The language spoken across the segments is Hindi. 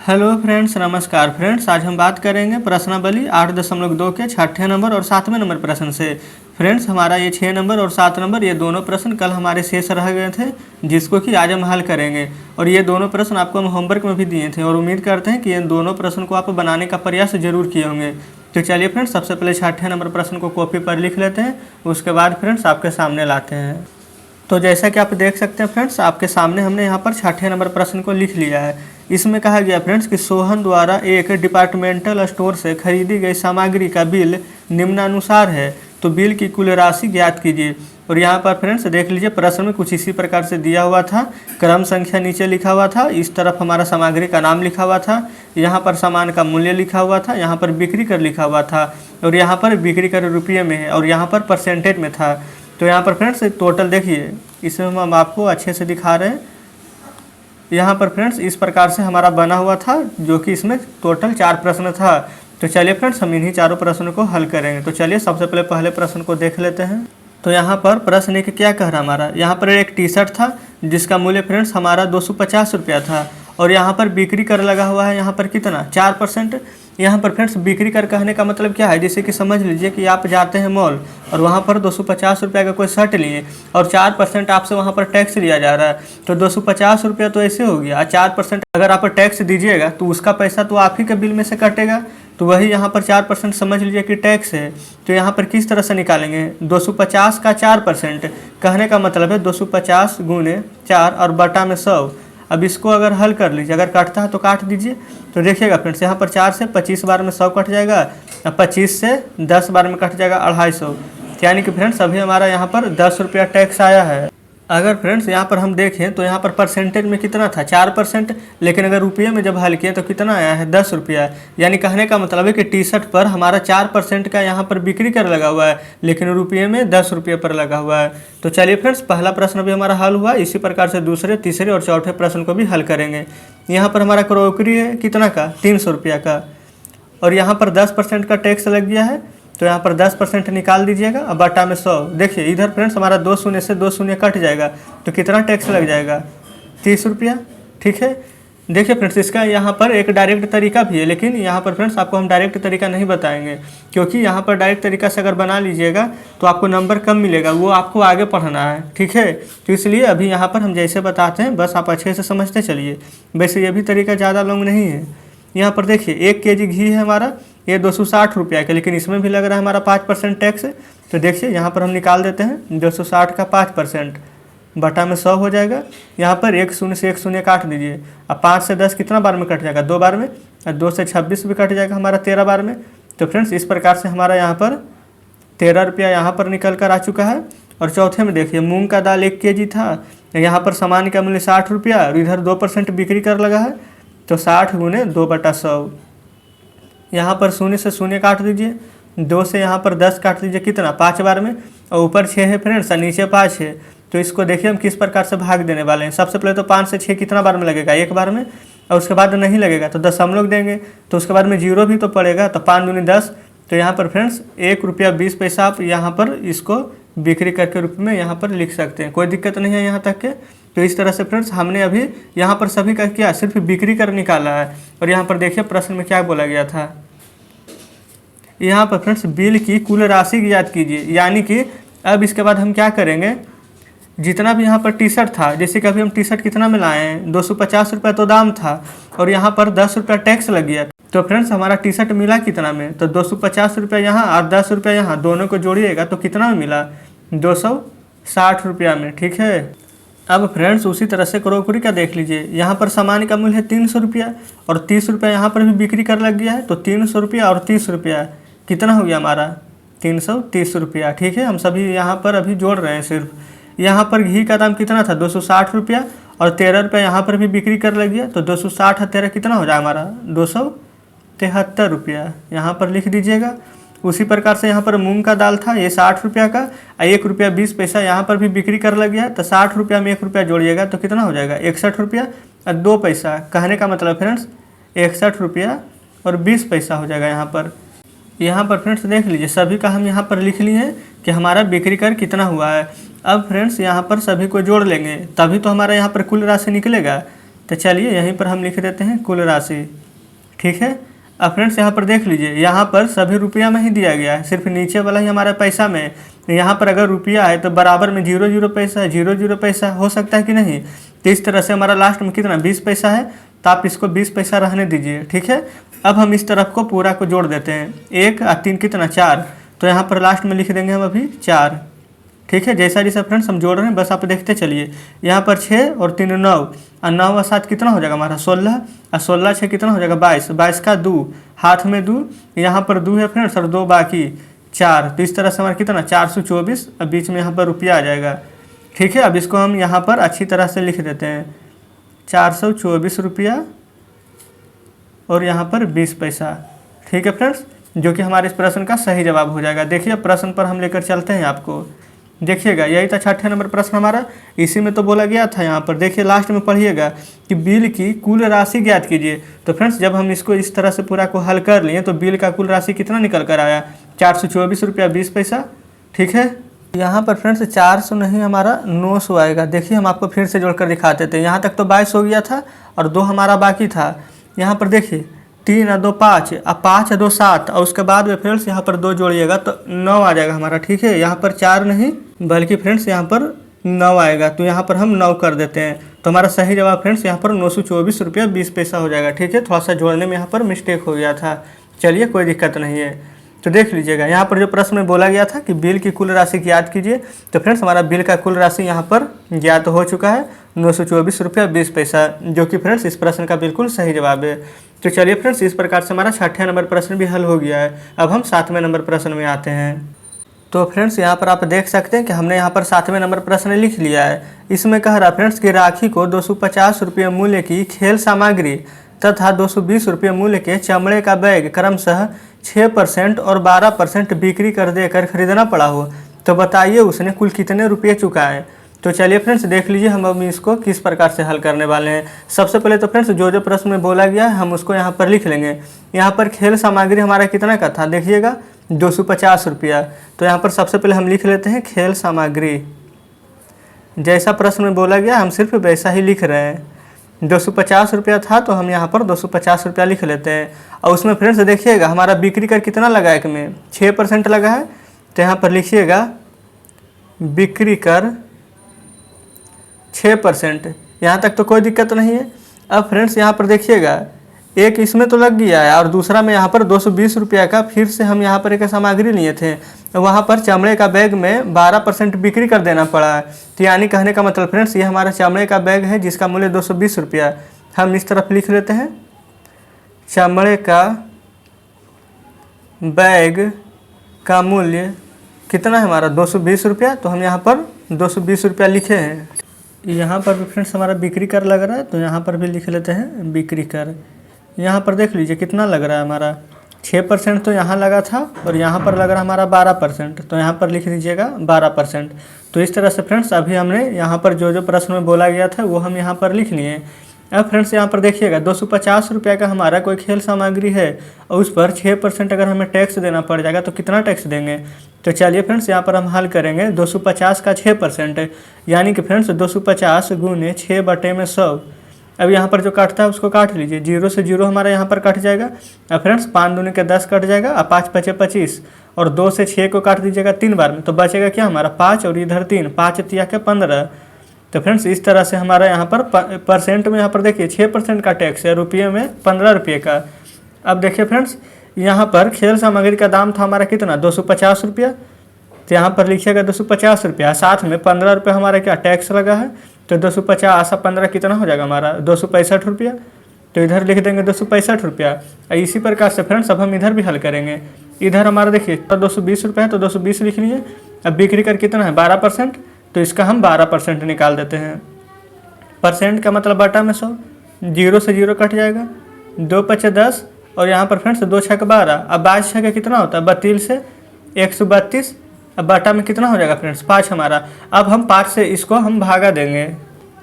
हेलो फ्रेंड्स, नमस्कार फ्रेंड्स। आज हम बात करेंगे प्रश्नावली 8.2 के छठे नंबर और 7वें नंबर प्रश्न से। फ्रेंड्स, हमारा ये 6 नंबर और 7 नंबर ये दोनों प्रश्न कल हमारे शेष रह गए थे, जिसको कि आज हम हल करेंगे। और ये दोनों प्रश्न आपको हम होमवर्क में भी दिए थे और उम्मीद करते हैं कि इन दोनों प्रश्न को आप बनाने का प्रयास जरूर किए होंगे। तो चलिए फ्रेंड्स, सबसे पहले छठे नंबर प्रश्न को कॉपी पर लिख लेते हैं, उसके बाद फ्रेंड्स आपके सामने लाते हैं। तो जैसा कि आप देख सकते हैं फ्रेंड्स, आपके सामने हमने यहाँ पर छठे नंबर प्रश्न को लिख लिया है। इसमें कहा गया फ्रेंड्स कि सोहन द्वारा एक डिपार्टमेंटल स्टोर से खरीदी गई सामग्री का बिल निम्नानुसार है, तो बिल की कुल राशि ज्ञात कीजिए। और यहाँ पर फ्रेंड्स देख लीजिए, प्रश्न में कुछ इसी प्रकार से दिया हुआ था। क्रम संख्या नीचे लिखा हुआ था, इस तरफ हमारा सामग्री का नाम लिखा हुआ था, यहाँ पर सामान का मूल्य लिखा हुआ था, यहाँ पर बिक्री कर लिखा हुआ था, और यहाँ पर बिक्री कर रुपये में है, और यहाँ पर परसेंटेज में था। तो यहाँ पर फ्रेंड्स टोटल देखिए, इसमें हम आपको अच्छे से दिखा रहे हैं। यहाँ पर फ्रेंड्स इस प्रकार से हमारा बना हुआ था, जो कि इसमें टोटल 4 प्रश्न था। तो चलिए फ्रेंड्स, हम इन्हीं चारों प्रश्नों को हल करेंगे। तो चलिए सबसे पहले पहले प्रश्न को देख लेते हैं। तो यहाँ पर प्रश्न एक क्या कह रहा हमारा, यहाँ पर एक टी शर्ट था जिसका मूल्य फ्रेंड्स हमारा 250 रुपया था, और यहाँ पर बिक्री कर लगा हुआ है यहाँ पर कितना 4%। यहाँ पर फ्रेंड्स बिक्री कर कहने का मतलब क्या है, जैसे कि समझ लीजिए कि आप जाते हैं मॉल और वहाँ पर 250 रुपये का कोई शर्ट लिए और 4% आपसे वहाँ पर टैक्स लिया जा रहा है, तो 250 रुपया तो ऐसे हो गया। 4% अगर आप टैक्स दीजिएगा तो उसका पैसा तो आप ही के बिल में से कटेगा, तो वही यहाँ पर 4% समझ लीजिए कि टैक्स है। तो यहाँ पर किस तरह से निकालेंगे, 250 का 4%, कहने का मतलब है 250 गुने 4 और बटा में 100। अब इसको अगर हल कर लीजिए, अगर काटता है तो काट दीजिए। तो देखिएगा फ्रेंड्स, यहाँ पर 4 से 25 बार में 100 कट जाएगा, और 25 से 10 बार में कट जाएगा 250, यानी कि फ्रेंड्स अभी हमारा यहाँ पर 10 रुपया टैक्स आया है। अगर फ्रेंड्स यहाँ पर हम देखें तो यहाँ पर परसेंटेज में कितना था 4%, लेकिन अगर रुपये में जब हल किए तो कितना आया है 10 रुपया। यानी कहने का मतलब है कि टी शर्ट पर हमारा 4% का यहाँ पर बिक्री कर लगा हुआ है, लेकिन रुपये में 10 रुपये पर लगा हुआ है। तो चलिए फ्रेंड्स, पहला प्रश्न भी हमारा हल हुआ। इसी प्रकार से दूसरे, तीसरे और चौथे प्रश्न को भी हल करेंगे। यहाँ पर हमारा क्रॉकरी है कितना का 300 रुपया का, और यहाँ पर 10% का टैक्स लग गया है, तो यहाँ पर 10% निकाल दीजिएगा। अब बटा में 100, देखिए इधर फ्रेंड्स हमारा 2 शून्य से 2 शून्य कट जाएगा, तो कितना टैक्स लग जाएगा 30 रुपया। ठीक है, देखिए फ्रेंड्स इसका यहाँ पर एक डायरेक्ट तरीका भी है, लेकिन यहाँ पर फ्रेंड्स आपको हम डायरेक्ट तरीका नहीं बताएंगे, क्योंकि यहाँ पर डायरेक्ट तरीका से अगर बना लीजिएगा तो आपको नंबर कम मिलेगा, वो आपको आगे पढ़ना है। ठीक है, तो इसलिए अभी यहाँ पर हम जैसे बताते हैं बस आप अच्छे से समझते चलिए। वैसे ये भी तरीका ज़्यादा लॉन्ग नहीं है। यहाँ पर देखिए 1 kg घी है हमारा, ये 260 रुपया का, लेकिन इसमें भी लग रहा है हमारा 5% टैक्स। तो देखिए यहाँ पर हम निकाल देते हैं 260 का 5%, बटा में 100 हो जाएगा। यहाँ पर 1 शून्य से 1 शून्य काट दीजिए। अब 5 से 10 कितना बार में कट जाएगा 2 बार में, और 2 से 26 भी कट जाएगा हमारा 13 बार में। तो फ्रेंड्स इस प्रकार से हमारा यहाँ पर 13 रुपया यहाँ पर निकल कर आ चुका है। और चौथे में देखिए मूंग का दाल 1 kg था, यहाँ पर सामान का मूल्य 60 रुपया, और इधर 2% बिक्री कर लगा है, तो 60 गुने 2/100। यहाँ पर शून्य से शून्य काट दीजिए, 2 से यहाँ पर 10 काट दीजिए, कितना 5 बार में, और ऊपर 6 है फ्रेंड्स और नीचे 5 है। तो इसको देखिए हम किस प्रकार से भाग देने वाले हैं। सबसे पहले तो 5 से 6 कितना बार में लगेगा 1 बार में, और उसके बाद नहीं लगेगा तो 10 हम लोग देंगे, तो उसके बाद में 0 भी तो पड़ेगा, तो 5 दूनी 10। तो यहाँ पर फ्रेंड्स 1 रुपया 20 पैसा आप यहाँ पर इसको बिक्री करके रूप में यहाँ पर लिख सकते हैं, कोई दिक्कत नहीं है यहाँ तक के। तो इस तरह से फ्रेंड्स हमने अभी यहाँ पर सभी का क्या सिर्फ बिक्री कर निकाला है। और यहाँ पर देखिए प्रश्न में क्या बोला गया था, यहाँ पर फ्रेंड्स बिल की कुल राशि ज्ञात कीजिए। यानी कि अब इसके बाद हम क्या करेंगे, जितना भी यहाँ पर टी शर्ट था, जैसे कि अभी हम टी शर्ट कितना में लाए हैं 250 रुपया तो दाम था, और यहाँ पर 10 रुपया टैक्स लग गया। तो फ्रेंड्स हमारा टी शर्ट मिला कितना में, तो 250 रुपया यहाँ और 10 रुपया यहाँ, दोनों को जोड़िएगा तो कितना में मिला 260 रुपया में। ठीक है, अब फ्रेंड्स उसी तरह से क्रॉकरी का देख लीजिए। यहाँ पर सामान का मूल्य है 300 रुपया, और 30 रुपया यहाँ पर भी बिक्री कर लग गया है, तो 300 रुपया और 30 रुपया कितना हो गया हमारा 330 रुपया। ठीक है, हम सभी यहाँ पर अभी जोड़ रहे हैं सिर्फ। यहाँ पर घी का दाम कितना था 260 रुपया, और 13 रुपया यहाँ पर भी बिक्री कर लग गया, तो 260 और 13 कितना हो जाएगा हमारा 273 रुपया, यहाँ पर लिख दीजिएगा। उसी प्रकार से यहाँ पर मूंग का दाल था, ये 60 रुपया का, 1 रुपया 20 पैसा यहाँ पर भी बिक्री कर लग गया, तो 60 रुपया में 1 रुपया जोड़िएगा तो कितना हो जाएगा 61 रुपया और 2 पैसा। कहने का मतलब फ्रेंड्स 61 रुपया और 20 पैसा हो जाएगा यहाँ पर। यहाँ पर फ्रेंड्स देख लीजिए सभी का हम यहाँ पर लिख लिए हैं कि हमारा बिक्री कर कितना हुआ है। अब फ्रेंड्स यहाँ पर सभी को जोड़ लेंगे तभी तो हमारा यहाँ पर कुल राशि निकलेगा। तो चलिए यहीं पर हम लिख देते हैं कुल राशि। ठीक है। अब फ्रेंड्स यहाँ पर देख लीजिए, यहाँ पर सभी रुपया में ही दिया गया है, सिर्फ नीचे वाला ही हमारा पैसा में है। यहाँ पर अगर रुपया है तो बराबर में 0 पैसा है, 0 पैसा हो सकता है कि नहीं। तो इस तरह से हमारा लास्ट में कितना 20 पैसा है, तो आप इसको 20 पैसा रहने दीजिए। ठीक है। अब हम इस तरफ को पूरा को जोड़ देते हैं, 1 और 3 कितना 4, तो यहाँ पर लास्ट में लिख देंगे हम अभी 4। ठीक है। जैसा जैसा फ्रेंड्स हम जोड़ रहे हैं बस आप देखते चलिए। यहाँ पर 6 और 3 9, और 9 और 7 कितना हो जाएगा हमारा 16, और 16 6 कितना हो जाएगा 22, 22 का 2, हाथ में 2, यहाँ पर 2 है फ्रेंड्स और 2 बाकी 4। तो इस तरह से हमारा कितना 424, अब बीच में यहाँ पर रुपया आ जाएगा। ठीक है। अब इसको हम यहाँ पर अच्छी तरह से लिख देते हैं, 424 रुपया और यहाँ पर 20 पैसा। ठीक है फ्रेंड्स, जो कि हमारे इस प्रश्न का सही जवाब हो जाएगा। देखिए प्रश्न पर हम लेकर चलते हैं आपको, देखिएगा यही था 6ठे नंबर प्रश्न हमारा। इसी में तो बोला गया था, यहाँ पर देखिए लास्ट में पढ़िएगा कि बिल की कुल राशि ज्ञात कीजिए। तो फ्रेंड्स जब हम इसको इस तरह से पूरा को हल कर लिए तो बिल का कुल राशि कितना निकल कर आया 424 रुपया 20 पैसा। ठीक है। यहाँ पर फ्रेंड्स 400 नहीं हमारा 900 आएगा। देखिए हम आपको फिर से जोड़कर दिखाते थे, यहाँ तक तो 22 हो गया था और 2 हमारा बाकी था। यहाँ पर देखिए 3 और 2 5, अब 5 और 2 7, और उसके बाद में फ्रेंड्स यहाँ पर 2 जोड़िएगा तो 9 आ जाएगा हमारा। ठीक है। यहाँ पर 4 नहीं बल्कि फ्रेंड्स यहाँ पर 9 आएगा, तो यहाँ पर हम 9 कर देते हैं। तो हमारा सही जवाब फ्रेंड्स यहाँ पर 924 रुपया 20 पैसा हो जाएगा। ठीक है। थोड़ा सा जोड़ने में यहाँ पर मिस्टेक हो गया था, चलिए कोई दिक्कत नहीं है। तो देख लीजिएगा यहाँ पर जो प्रश्न में बोला गया था कि बिल की कुल राशि ज्ञात कीजिए, तो फ्रेंड्स हमारा बिल का कुल राशि यहाँ पर ज्ञात हो चुका है 924 रुपया 20 पैसा, जो कि फ्रेंड्स इस प्रश्न का बिल्कुल सही जवाब है। तो चलिए फ्रेंड्स इस प्रकार से हमारा 6ठे नंबर प्रश्न भी हल हो गया है। अब हम 7वें नंबर प्रश्न में आते हैं। तो फ्रेंड्स यहाँ पर आप देख सकते हैं कि हमने यहाँ पर 7वें नंबर प्रश्न लिख लिया है। इसमें कह रहा फ्रेंड्स कि राखी को 250 रुपये मूल्य की खेल सामग्री तथा 220 रुपये मूल्य के चमड़े का बैग क्रमशः 6% और 12% बिक्री कर देकर खरीदना पड़ा हो, तो बताइए उसने कुल कितने रुपये चुकाए। तो चलिए फ्रेंड्स देख लीजिए हम अब इसको किस प्रकार से हल करने वाले हैं। सबसे पहले तो फ्रेंड्स जो जो प्रश्न में बोला गया है हम उसको यहाँ पर लिख लेंगे। यहाँ पर खेल सामग्री हमारा कितना का था, देखिएगा 250 रुपया। तो यहाँ पर सबसे पहले हम लिख लेते हैं खेल सामग्री, जैसा प्रश्न में बोला गया हम सिर्फ वैसा ही लिख रहे हैं। 250 रुपया था तो हम यहाँ पर 250 रुपया लिख लेते हैं। और उसमें फ्रेंड्स देखिएगा हमारा बिक्री कर कितना लगा है, में 6% लगा है, तो यहाँ पर लिखिएगा बिक्री कर 6%। यहाँ तक तो कोई दिक्कत नहीं है। अब फ्रेंड्स यहाँ पर देखिएगा एक इसमें तो लग गया है और दूसरा में यहाँ पर 220 रुपया का फिर से हम यहाँ पर एक सामग्री लिए थे, वहाँ पर चमड़े का बैग में 12% बिक्री कर देना पड़ा है। तो यानी कहने का मतलब फ्रेंड्स ये हमारा चमड़े का बैग है जिसका मूल्य 220 रुपया। हम इस तरफ लिख लेते हैं चमड़े का बैग का मूल्य कितना है हमारा 220 रुपया। तो हम यहाँ पर 220 रुपया लिखे हैं। यहाँ पर भी फ्रेंड्स हमारा बिक्री कर लग रहा है, तो यहाँ पर भी लिख लेते हैं बिक्री कर। यहाँ पर देख लीजिए कितना लग रहा है हमारा 6% तो यहाँ लगा था और यहाँ पर लग रहा है हमारा 12%, तो यहाँ पर लिख दीजिएगा 12%। तो इस तरह से फ्रेंड्स अभी हमने यहाँ पर जो जो प्रश्न में बोला गया था वो हम यहाँ पर लिख लिए। अब फ्रेंड्स यहाँ पर देखिएगा 250 रुपया का हमारा कोई खेल सामग्री है और उस पर 6% अगर हमें टैक्स देना पड़ जाएगा तो कितना टैक्स देंगे। तो चलिए फ्रेंड्स यहाँ पर हम हल करेंगे 250 का 6%, यानी कि फ्रेंड्स 250 गुने 6/100। अब यहाँ पर जो काटता है उसको काट लीजिए, 0 से 0 हमारा यहाँ पर कट जाएगा। अब फ्रेंड्स 5 दूनी के 10 कट जाएगा, अब 5 5 25 और 2 से 6 को काट दीजिएगा 3 बार में, तो बचेगा क्या हमारा 5 और इधर 3, 5 तिया के 15। तो फ्रेंड्स इस तरह से हमारा यहाँ पर परसेंट में यहाँ पर देखिए 6% का टैक्स है, रुपये में 15 रुपये का। अब देखिए फ्रेंड्स यहाँ पर खेल सामग्री का दाम था हमारा कितना 250 रुपया, तो यहाँ पर लिखिएगा 250 रुपया, साथ में 15 रुपये हमारा क्या टैक्स लगा है, तो 250 और 15 कितना हो जाएगा हमारा 265 रुपया। तो इधर लिख देंगे 265 रुपया। इसी प्रकार से फ्रेंड्स अब हम इधर भी हल करेंगे। इधर हमारा देखिए 220 रुपये है तो 220 लिख लीजिए। अब बिक्री कर कितना है 12%, तो इसका हम 12% निकाल देते हैं। परसेंट का मतलब बटा में 100, 0 से 0 कट जाएगा, 2 5 10 और यहाँ पर फ्रेंड्स 2 6 12। अब 22 6 का कितना होता है 32 से 132। अब बटा में कितना हो जाएगा फ्रेंड्स 5 हमारा। अब हम 5 से इसको हम भागा देंगे।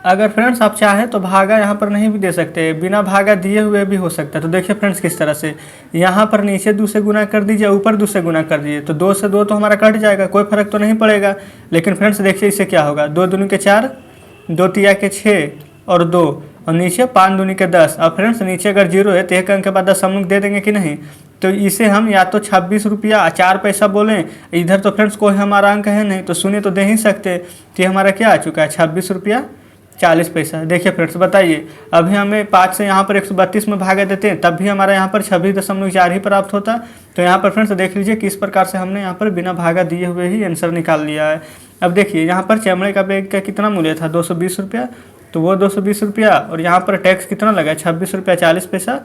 अगर फ्रेंड्स आप चाहें तो भागा यहाँ पर नहीं भी दे सकते, बिना भागा दिए हुए भी हो सकता है। तो देखिए फ्रेंड्स किस तरह से यहाँ पर नीचे 2 से गुना कर दीजिए, ऊपर 2 से गुना कर दीजिए, तो 2 से 2 तो हमारा कट जाएगा, कोई फर्क तो नहीं पड़ेगा। लेकिन फ्रेंड्स देखिए इससे क्या होगा, 2 दूनी के 4, 2 तिया के 6 और 2 और नीचे 5 दूनी के 10। अब फ्रेंड्स नीचे अगर 0 है तो 1 अंक के बाद 10 हम लोग दे देंगे कि नहीं। तो इसे हम या तो 26 रुपया 4 पैसा बोलें, इधर तो फ्रेंड्स कोई हमारा अंक है नहीं तो शून्य तो दे ही सकते। तो ये हमारा क्या आ चुका है 26 रुपया 40 पैसा। देखिए फ्रेंड्स बताइए, अभी हमें 5 से यहाँ पर 132 में भागा देते हैं तब भी हमारा यहाँ पर 26.4 ही प्राप्त होता। तो यहाँ पर फ्रेंड्स देख लीजिए किस प्रकार से हमने यहाँ पर बिना भागा दिए हुए ही आंसर निकाल लिया है। अब देखिए यहाँ पर चमड़े का बैग का कितना मूल्य था 220 रुपया, तो वो 220 रुपया और यहाँ पर टैक्स कितना लगा 26 रुपया 40 पैसा।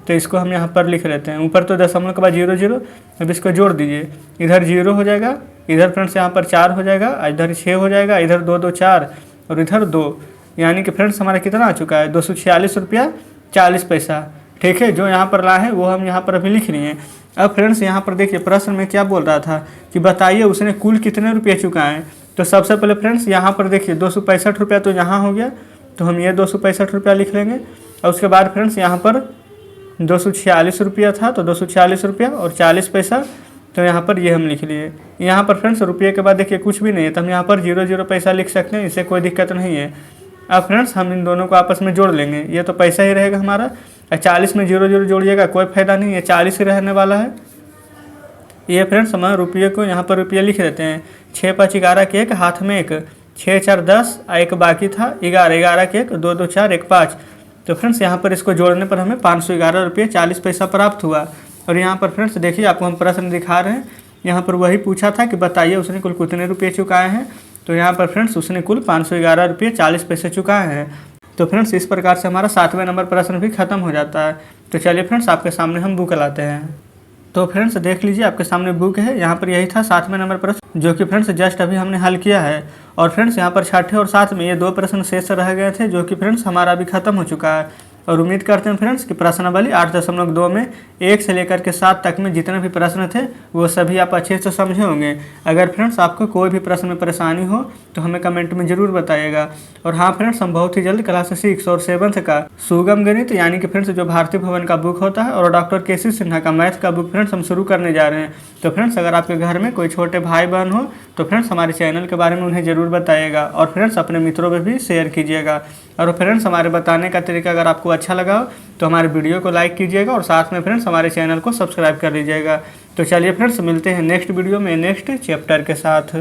तो इसको हम यहाँ पर लिख लेते हैं। ऊपर तो दशमलव के बाद 0 0, अब इसको जोड़ दीजिए, इधर 0 हो जाएगा, इधर फ्रेंड्स यहाँ पर 4 हो जाएगा, इधर 6 हो जाएगा, इधर 2 2 4 और इधर 2, यानी कि फ्रेंड्स हमारा कितना आ चुका है 246 रुपया 40 पैसा। ठीक है, जो यहाँ पर ला है वो हम यहाँ पर अभी लिख लिए हैं। अब फ्रेंड्स यहाँ पर देखिए प्रश्न में क्या बोल रहा था कि बताइए उसने कुल कितने रुपये चुकाएं। तो सबसे पहले फ्रेंड्स यहाँ पर देखिए 265 रुपया तो यहाँ हो गया, तो हम ये 265 रुपया लिख लेंगे। और उसके बाद फ्रेंड्स यहाँ पर 246 रुपया था तो 246 रुपया और 40 पैसा, तो यहाँ पर ये हम लिख लिए। यहाँ पर फ्रेंड्स रुपये के बाद देखिए कुछ भी नहीं है तो हम यहाँ पर 0 0 पैसा लिख सकते हैं, इससे कोई दिक्कत नहीं है। अब फ्रेंड्स हम इन दोनों को आपस में जोड़ लेंगे, ये तो पैसा ही रहेगा हमारा। 40 में 0 0 जोड़िएगा कोई फायदा नहीं है, 40 ही रहने वाला है। ये फ्रेंड्स हम रुपये को यहाँ पर रुपये लिख देते हैं। 6 5 11 के 1, हाथ में 1, 6 4 10, एक बाकी था 11, 11 के 1, 2 2 4 1 5। तो फ्रेंड्स यहाँ पर इसको जोड़ने पर हमें 511 रुपये 40 पैसा प्राप्त हुआ। और यहाँ पर फ्रेंड्स देखिए आपको हम प्रश्न दिखा रहे हैं, यहाँ पर वही पूछा था कि बताइए उसने कुल कितने रुपये चुकाए हैं। तो यहाँ पर फ्रेंड्स उसने कुल 511 रुपये 40 पैसे चुकाए हैं। तो फ्रेंड्स इस प्रकार से हमारा 7वें नंबर प्रश्न भी खत्म हो जाता है। तो चलिए फ्रेंड्स आपके सामने हम बुक लाते हैं। तो फ्रेंड्स देख लीजिए आपके सामने बुक है, यहाँ पर यही था 7वें नंबर प्रश्न जो कि फ्रेंड्स जस्ट अभी हमने हल किया है। और फ्रेंड्स यहाँ पर 6ठे और 7 में ये 2 प्रश्न शेष रह गए थे जो कि फ्रेंड्स हमारा अभी खत्म हो चुका है। और उम्मीद करते हैं फ्रेंड्स कि प्रश्नावली 8.2 में 1 से लेकर के 7 तक में जितने भी प्रश्न थे वो सभी आप अच्छे से समझे होंगे। अगर फ्रेंड्स आपको कोई भी प्रश्न में परेशानी हो तो हमें कमेंट में ज़रूर बताइएगा। और हाँ फ्रेंड्स हम बहुत ही जल्द क्लास 6 और 7th का सुगम गणित यानी कि फ्रेंड्स जो भारतीय भवन का बुक होता है और डॉक्टर केसी सिन्हा का मैथ का बुक फ्रेंड्स हम शुरू करने जा रहे हैं। तो फ्रेंड्स अगर आपके घर में कोई छोटे भाई बहन हो तो फ्रेंड्स हमारे चैनल के बारे में उन्हें ज़रूर बताइएगा और फ्रेंड्स अपने मित्रों में भी शेयर कीजिएगा। और फ्रेंड्स हमारे बताने का तरीका अगर आपको अच्छा लगा हो तो हमारे वीडियो को लाइक कीजिएगा और साथ में फ्रेंड्स हमारे चैनल को सब्सक्राइब कर लीजिएगा। तो चलिए फ्रेंड्स मिलते हैं नेक्स्ट वीडियो में नेक्स्ट चैप्टर के साथ।